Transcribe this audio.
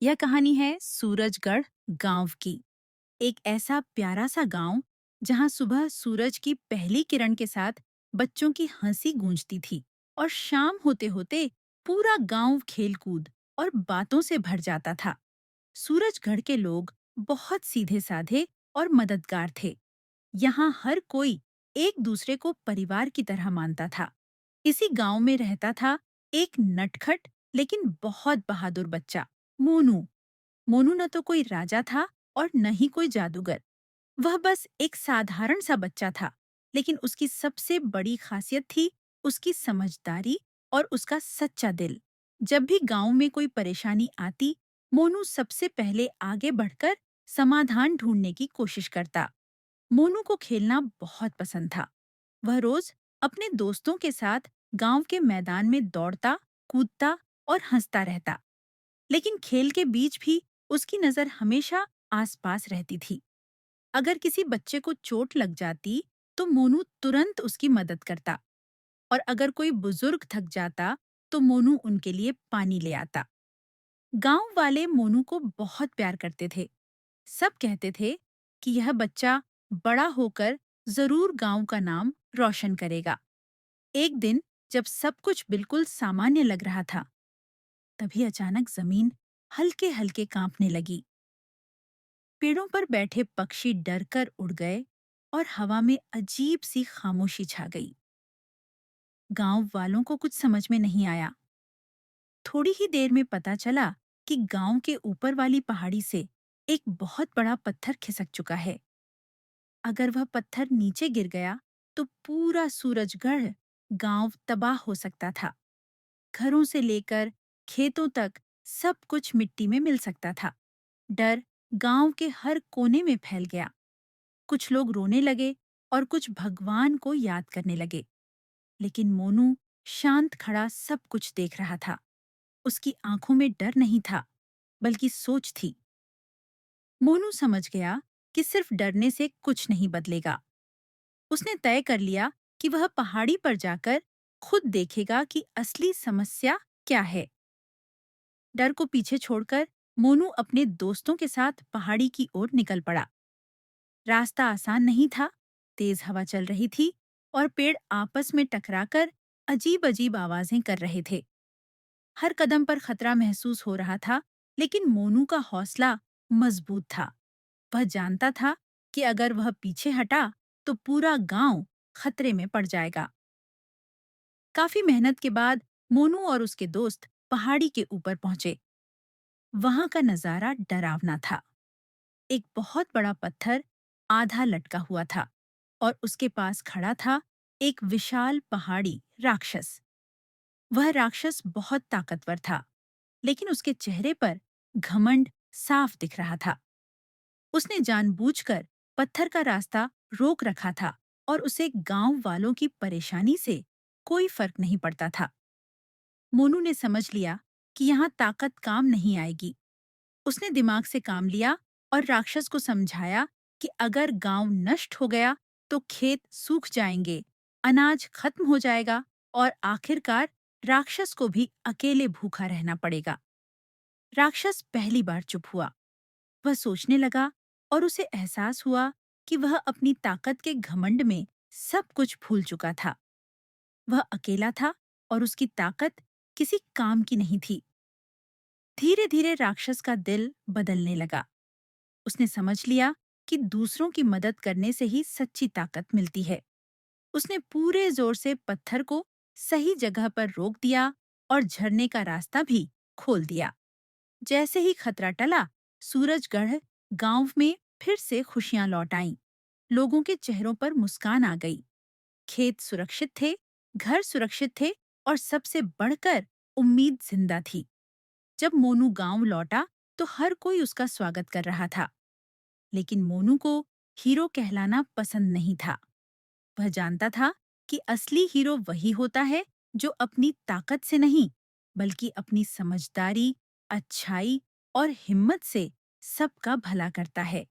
यह कहानी है सूरजगढ़ गांव की। एक ऐसा प्यारा सा गांव जहां सुबह सूरज की पहली किरण के साथ बच्चों की हंसी गूंजती थी और शाम होते होते पूरा गांव खेलकूद और बातों से भर जाता था। सूरजगढ़ के लोग बहुत सीधे साधे और मददगार थे। यहाँ हर कोई एक दूसरे को परिवार की तरह मानता था। इसी गांव में रहता था एक नटखट लेकिन बहुत बहादुर बच्चा, मोनू। मोनू न तो कोई राजा था और न ही कोई जादूगर। वह बस एक साधारण सा बच्चा था, लेकिन उसकी सबसे बड़ी खासियत थी उसकी समझदारी और उसका सच्चा दिल। जब भी गांव में कोई परेशानी आती, मोनू सबसे पहले आगे बढ़कर समाधान ढूंढने की कोशिश करता। मोनू को खेलना बहुत पसंद था। वह रोज अपने दोस्तों के साथ गांव के मैदान में दौड़ता, कूदता और हंसता रहता। लेकिन खेल के बीच भी उसकी नजर हमेशा आसपास रहती थी। अगर किसी बच्चे को चोट लग जाती, तो मोनू तुरंत उसकी मदद करता। और अगर कोई बुजुर्ग थक जाता, तो मोनू उनके लिए पानी ले आता। गांव वाले मोनू को बहुत प्यार करते थे। सब कहते थे कि यह बच्चा बड़ा होकर जरूर गांव का नाम रोशन करेगा। एक दिन जब सब कुछ बिल्कुल सामान्य लग रहा था, तभी अचानक जमीन हल्के हल्के कांपने लगी। पेड़ों पर बैठे पक्षी डरकर उड़ गए और हवा में अजीब सी खामोशी छा गई। गांव वालों को कुछ समझ में नहीं आया। थोड़ी ही देर में पता चला कि गांव के ऊपर वाली पहाड़ी से एक बहुत बड़ा पत्थर खिसक चुका है। अगर वह पत्थर नीचे गिर गया, तो पूरा सूरजगढ़ गांव तबाह हो सकता था। घरों से लेकर खेतों तक सब कुछ मिट्टी में मिल सकता था। डर गांव के हर कोने में फैल गया। कुछ लोग रोने लगे और कुछ भगवान को याद करने लगे। लेकिन मोनू शांत खड़ा सब कुछ देख रहा था। उसकी आंखों में डर नहीं था, बल्कि सोच थी। मोनू समझ गया कि सिर्फ डरने से कुछ नहीं बदलेगा। उसने तय कर लिया कि वह पहाड़ी पर जाकर खुद देखेगा कि असली समस्या क्या है। डर को पीछे छोड़कर मोनू अपने दोस्तों के साथ पहाड़ी की ओर निकल पड़ा। रास्ता आसान नहीं था। तेज हवा चल रही थी और पेड़ आपस में टकराकर अजीब अजीब आवाजें कर रहे थे। हर कदम पर खतरा महसूस हो रहा था, लेकिन मोनू का हौसला मजबूत था। वह जानता था कि अगर वह पीछे हटा, तो पूरा गांव खतरे में पड़ जाएगा। काफी मेहनत के बाद मोनू और उसके दोस्त पहाड़ी के ऊपर पहुंचे। वहां का नजारा डरावना था। एक बहुत बड़ा पत्थर आधा लटका हुआ था और उसके पास खड़ा था एक विशाल पहाड़ी राक्षस। वह राक्षस बहुत ताकतवर था, लेकिन उसके चेहरे पर घमंड साफ दिख रहा था। उसने जानबूझकर पत्थर का रास्ता रोक रखा था और उसे गांव वालों की परेशानी से कोई फर्क नहीं पड़ता था। मोनू ने समझ लिया कि यहाँ ताकत काम नहीं आएगी। उसने दिमाग से काम लिया और राक्षस को समझाया कि अगर गांव नष्ट हो गया, तो खेत सूख जाएंगे, अनाज खत्म हो जाएगा और आखिरकार राक्षस को भी अकेले भूखा रहना पड़ेगा। राक्षस पहली बार चुप हुआ। वह सोचने लगा और उसे एहसास हुआ कि वह अपनी ताकत के घमंड में सब कुछ भूल चुका था। वह अकेला था और उसकी ताकत किसी काम की नहीं थी। धीरे धीरे राक्षस का दिल बदलने लगा। उसने समझ लिया कि दूसरों की मदद करने से ही सच्ची ताकत मिलती है। उसने पूरे जोर से पत्थर को सही जगह पर रोक दिया और झरने का रास्ता भी खोल दिया। जैसे ही खतरा टला, सूरजगढ़ गांव में फिर से खुशियां लौट आईं। लोगों के चेहरों पर मुस्कान आ गई। खेत सुरक्षित थे, घर सुरक्षित थे और सबसे बढ़कर उम्मीद जिंदा थी। जब मोनू गांव लौटा, तो हर कोई उसका स्वागत कर रहा था। लेकिन मोनू को हीरो कहलाना पसंद नहीं था। वह जानता था कि असली हीरो वही होता है जो अपनी ताकत से नहीं, बल्कि अपनी समझदारी, अच्छाई और हिम्मत से सबका भला करता है।